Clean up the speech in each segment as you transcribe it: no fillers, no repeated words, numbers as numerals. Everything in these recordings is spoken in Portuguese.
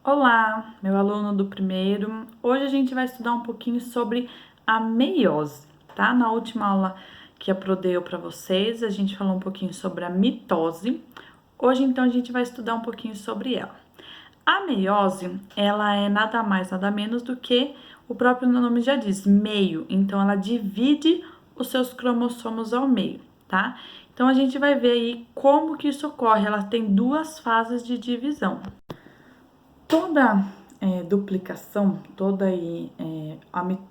Olá, meu aluno do primeiro. Hoje a gente vai estudar um pouquinho sobre a meiose, tá? Na última aula que a Pro deu para vocês, a gente falou um pouquinho sobre a mitose. Hoje, então, a gente vai estudar um pouquinho sobre ela. A meiose, ela é nada mais, nada menos do que o próprio nome já diz, meio. Então, ela divide os seus cromossomos ao meio, tá? Então, a gente vai ver aí como que isso ocorre. Ela tem duas fases de divisão. Toda duplicação,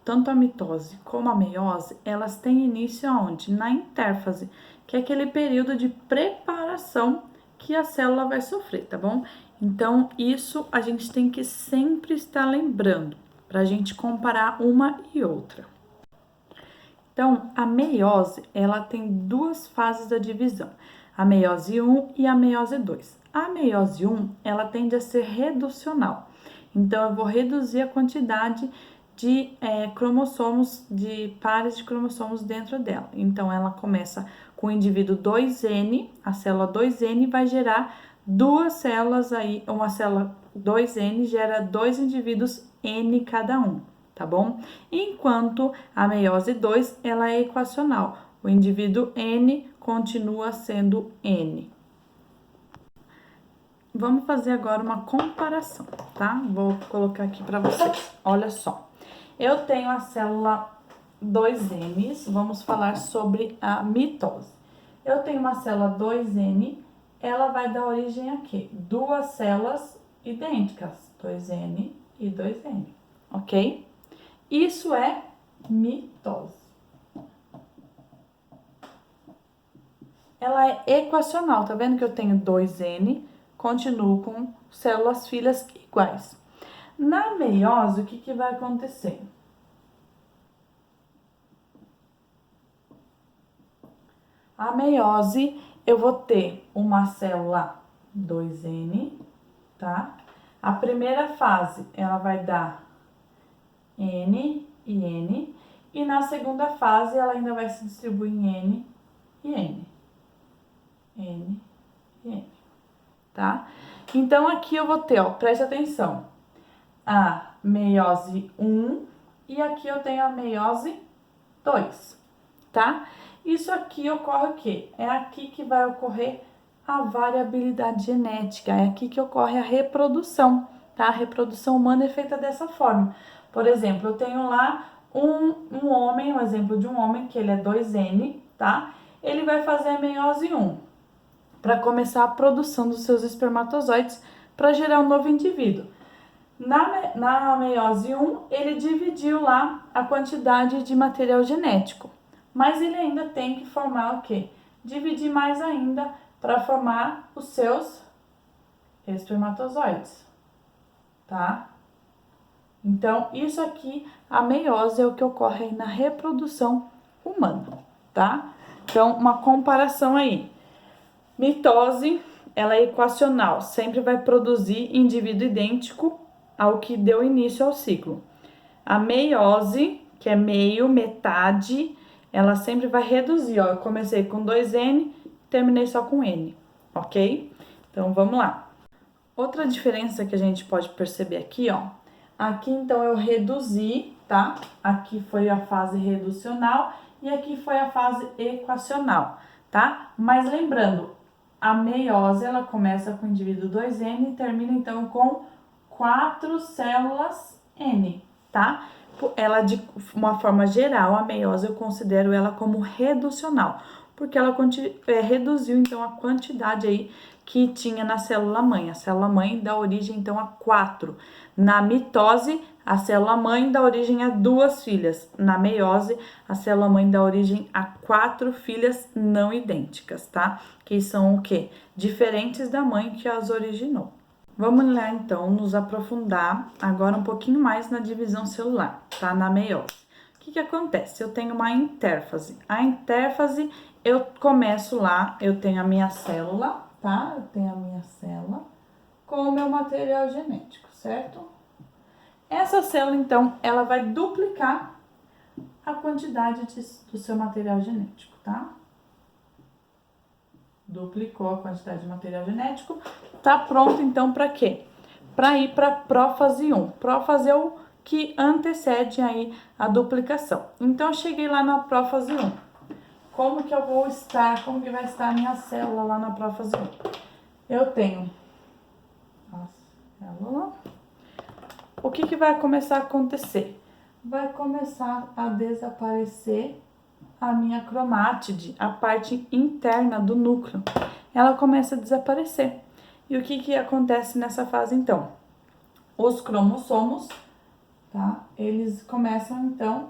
tanto a mitose como a meiose, elas têm início aonde? Na intérfase, que é aquele período de preparação que a célula vai sofrer, tá bom? Então, isso a gente tem que sempre estar lembrando, para a gente comparar uma e outra. Então, a meiose, ela tem duas fases da divisão, a meiose 1 e a meiose 2. A meiose 1, ela tende a ser reducional. Então, eu vou reduzir a quantidade de cromossomos, de pares de cromossomos dentro dela. Então, ela começa com o indivíduo 2N, a célula 2N vai gerar duas células aí, uma célula 2N gera dois indivíduos N cada um, tá bom? Enquanto a meiose 2, ela é equacional. O indivíduo N continua sendo N. Vamos fazer agora uma comparação, tá? Vou colocar aqui para vocês. Olha só. Eu tenho a célula 2N, vamos falar sobre a mitose. Eu tenho uma célula 2N, ela vai dar origem a quê? Duas células idênticas, 2N e 2N, ok? Isso é mitose. Ela é equacional, tá vendo que eu tenho 2N, continuo com células filhas iguais. Na meiose, o que vai acontecer? A meiose, eu vou ter uma célula 2N, tá? A primeira fase, ela vai dar N e N, e na segunda fase, ela ainda vai se distribuir em N e N. N e N, tá? Então, aqui eu vou ter, ó, preste atenção, a meiose 1 e aqui eu tenho a meiose 2, tá? Isso aqui ocorre o quê? É aqui que vai ocorrer a variabilidade genética, é aqui que ocorre a reprodução, tá? A reprodução humana é feita dessa forma. Por exemplo, eu tenho lá um homem, um exemplo de um homem, que ele é 2N, tá? Ele vai fazer a meiose 1 para começar a produção dos seus espermatozoides para gerar um novo indivíduo. Na meiose 1, ele dividiu lá a quantidade de material genético, mas ele ainda tem que formar o quê? Dividir mais ainda para formar os seus espermatozoides, tá? Então, isso aqui, a meiose é o que ocorre aí na reprodução humana, tá? Então, uma comparação aí. Mitose, ela é equacional, sempre vai produzir indivíduo idêntico ao que deu início ao ciclo. A meiose, que é meio, metade, ela sempre vai reduzir, ó. Eu comecei com 2N, terminei só com N, ok? Então, vamos lá. Outra diferença que a gente pode perceber aqui, ó. Aqui, então, eu reduzi, tá? Aqui foi a fase reducional e aqui foi a fase equacional, tá? Mas lembrando, a meiose, ela começa com o indivíduo 2N e termina, então, com 4 células N, tá? Ela, de uma forma geral, a meiose, eu considero ela como reducional, porque ela reduziu, então, a quantidade aí que tinha na célula-mãe. A célula-mãe dá origem, então, a 4. Na mitose, a célula-mãe dá origem a 2 filhas. Na meiose, a célula-mãe dá origem a 4 filhas não idênticas, tá? Que são o quê? Diferentes da mãe que as originou. Vamos lá, então, nos aprofundar agora um pouquinho mais na divisão celular, tá? Na meiose. O que acontece? Eu tenho uma intérfase. A intérfase, eu começo lá, eu tenho a minha célula, tá? Eu tenho a minha célula com o meu material genético, certo? Essa célula, então, ela vai duplicar a quantidade do seu material genético, tá? Duplicou a quantidade de material genético, tá pronto, então, para quê? para ir para prófase 1. Prófase é o que antecede aí a duplicação. Então, eu cheguei lá na prófase 1. Como que eu vou estar, como que vai estar a minha célula lá na prófase 1? Eu tenho a célula. O que que vai começar a acontecer? Vai começar a desaparecer a minha cromátide, a parte interna do núcleo. Ela começa a desaparecer. E o que que acontece nessa fase, então? Os cromossomos, tá? Eles começam, então,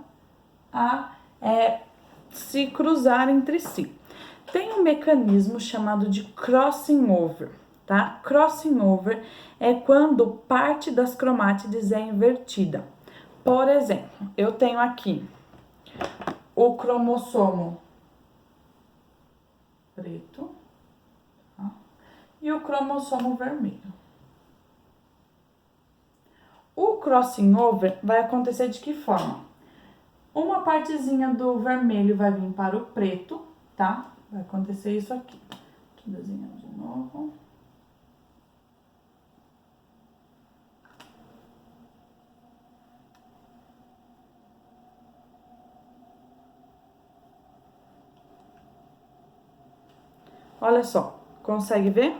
a se cruzar entre si. Tem um mecanismo chamado de crossing over, tá? Crossing over é quando parte das cromátides é invertida. Por exemplo, eu tenho aqui o cromossomo preto, tá? E o cromossomo vermelho. O crossing over vai acontecer de que forma? Uma partezinha do vermelho vai vir para o preto, tá? Vai acontecer isso aqui. Deixa eu desenhar de novo. Olha só, consegue ver?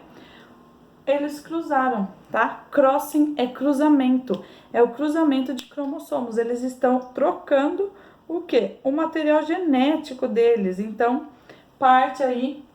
Eles cruzaram, tá? Crossing é cruzamento, é o cruzamento de cromossomos. Eles estão trocando o quê? O material genético deles. Então, parte aí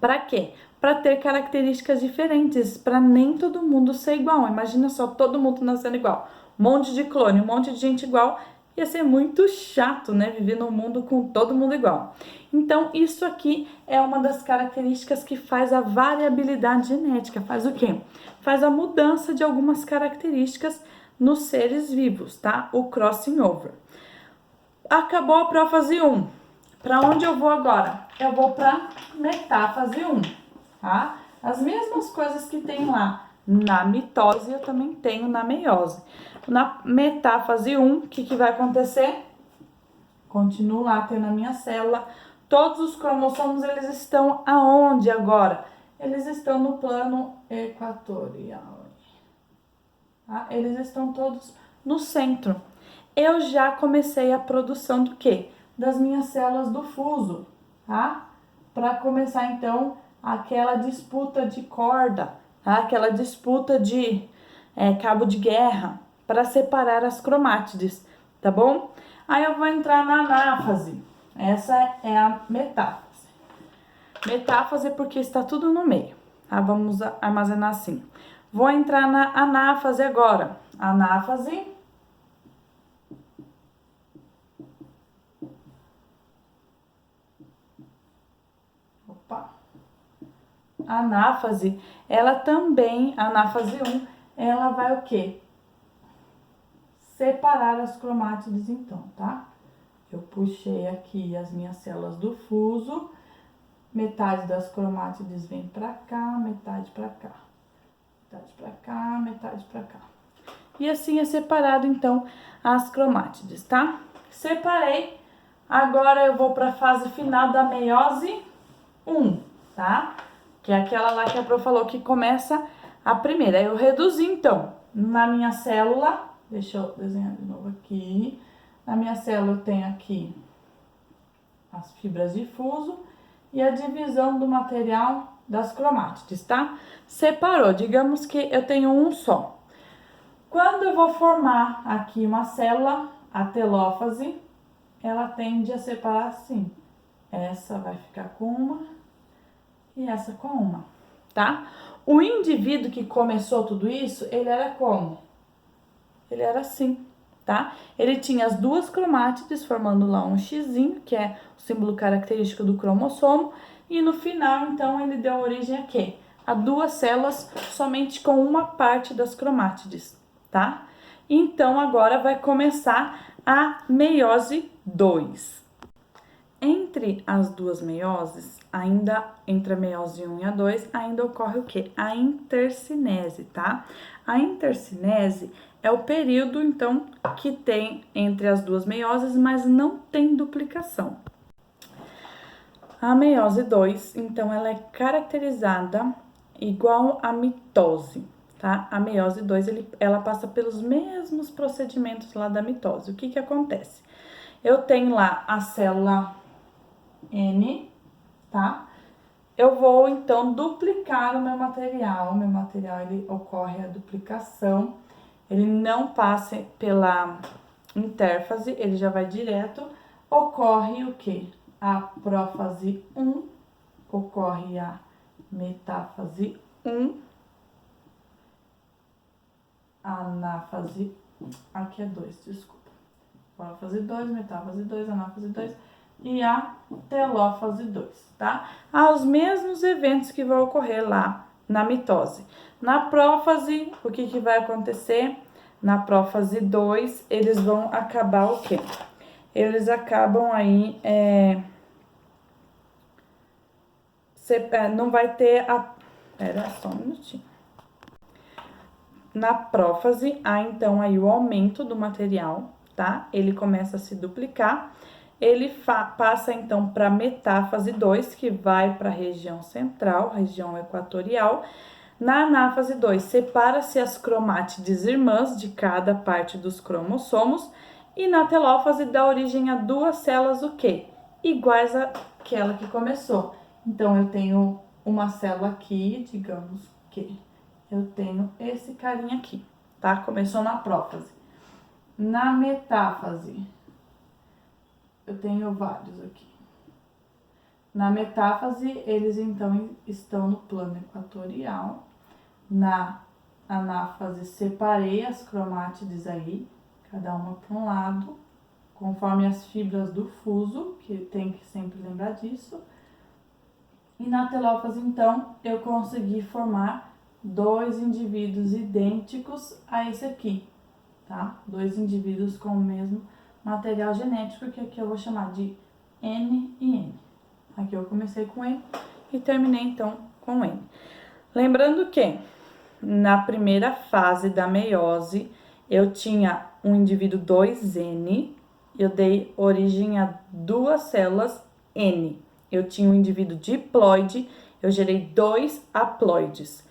para quê? Para ter características diferentes, para nem todo mundo ser igual. Imagina só, todo mundo nascendo igual. Um monte de clone, um monte de gente igual. Ia ser muito chato, né? Viver num mundo com todo mundo igual. Então, isso aqui é uma das características que faz a variabilidade genética. Faz o quê? Faz a mudança de algumas características nos seres vivos, tá? O crossing over. Acabou a prófase 1. Para onde eu vou agora? Eu vou para metáfase 1, tá? As mesmas coisas que tem lá na mitose, eu também tenho na meiose. Na metáfase 1, o que vai acontecer? Continuo lá tendo a minha célula. Todos os cromossomos, eles estão aonde agora? Eles estão no plano equatorial. Tá? Eles estão todos no centro. Eu já comecei a produção do quê? Das minhas células do fuso, tá? Para começar, então, aquela disputa de corda, tá? Aquela disputa de cabo de guerra, para separar as cromátides, tá bom? Aí eu vou entrar na anáfase. Essa é a metáfase. Metáfase porque está tudo no meio, tá? Vamos armazenar assim. Vou entrar na anáfase agora. Anáfase. Opa. Anáfase, ela também, anáfase 1, ela vai o quê? Separar as cromátides então, tá? Eu puxei aqui as minhas células do fuso, metade das cromátides vem pra cá, metade pra cá. Metade pra cá, metade pra cá. E assim é separado então as cromátides, tá? Separei. Agora eu vou pra fase final da meiose 1, tá? Que é aquela lá que a Pro falou que começa a primeira. Eu reduzi então na minha célula. Deixa eu desenhar de novo aqui. Na minha célula eu tenho aqui as fibras de fuso e a divisão do material das cromátides, tá? Separou, digamos que eu tenho um só. Quando eu vou formar aqui uma célula, a telófase, ela tende a separar assim. Essa vai ficar com uma e essa com uma, tá? O indivíduo que começou tudo isso, ele era como? Ele era assim, tá? Ele tinha as duas cromátides formando lá um xizinho, que é o símbolo característico do cromossomo, e no final, então, ele deu origem a quê? A duas células somente com uma parte das cromátides, tá? Então, agora vai começar a meiose 2. Entre as duas meioses, ainda entre a meiose 1 e a 2, ainda ocorre o quê? A intercinese, tá? A intercinese é o período, então, que tem entre as duas meioses, mas não tem duplicação. A meiose 2, então, ela é caracterizada igual à mitose, tá? A meiose 2, ela passa pelos mesmos procedimentos lá da mitose. O que que acontece? Eu tenho lá a célula N, tá? Eu vou, então, duplicar o meu material. O meu material, ele ocorre a duplicação. Ele não passa pela intérfase, ele já vai direto. Ocorre o quê? A prófase 1, ocorre a metáfase 1, anáfase, aqui é 2, desculpa. Prófase 2, metáfase 2, anáfase 2 e a telófase 2, tá? Os mesmos eventos que vão ocorrer lá na mitose. Na prófase, o que que vai acontecer? Na prófase 2, eles vão acabar o quê? Eles acabam aí, não vai ter a... Pera só um minutinho. Na prófase, há então aí o aumento do material, tá? Ele começa a se duplicar. Ele passa então para metáfase 2, que vai para a região central, região equatorial. Na anáfase 2, separa-se as cromátides irmãs de cada parte dos cromossomos. E na telófase dá origem a duas células o quê? Iguais àquela que começou. Então, eu tenho uma célula aqui, digamos que eu tenho esse carinha aqui, tá? Começou na prófase. Na metáfase, eu tenho vários aqui. Na metáfase, eles então estão no plano equatorial. Na anáfase, separei as cromátides aí, cada uma para um lado, conforme as fibras do fuso, que tem que sempre lembrar disso. E na telófase, então, eu consegui formar dois indivíduos idênticos a esse aqui, tá? Dois indivíduos com o mesmo material genético, que aqui eu vou chamar de N e N. Aqui eu comecei com N e terminei, então, com N. Lembrando que na primeira fase da meiose, eu tinha um indivíduo 2N, eu dei origem a duas células N. Eu tinha um indivíduo diploide, eu gerei 2 haploides.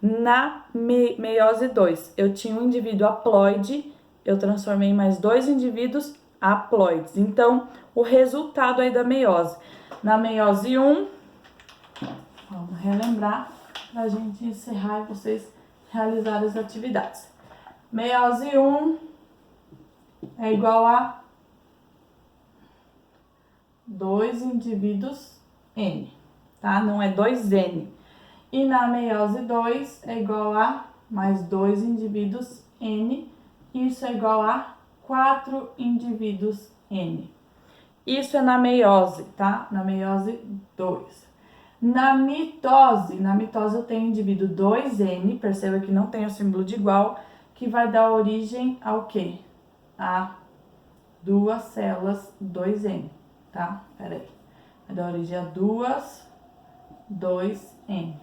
Na meiose 2, eu tinha um indivíduo haploide, eu transformei em mais 2 indivíduos haploides. Então, o resultado aí da meiose. Na meiose 1, vamos relembrar pra gente encerrar e vocês realizarem as atividades. Meiose 1 é igual a 2 indivíduos N, tá? Não é 2N. E na meiose 2 é igual a mais 2 indivíduos N, isso é igual a 4 indivíduos N. Isso é na meiose, tá? Na meiose 2. Na mitose eu tenho indivíduo 2N, perceba que não tem o símbolo de igual, que vai dar origem ao quê? A duas células 2N, tá? Pera aí. Vai dar origem a duas 2N.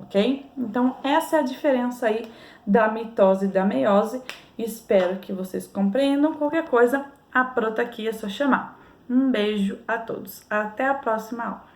Ok? Então, essa é a diferença aí da mitose e da meiose. Espero que vocês compreendam. Qualquer coisa, a Pro tá aqui, é só chamar. Um beijo a todos. Até a próxima aula.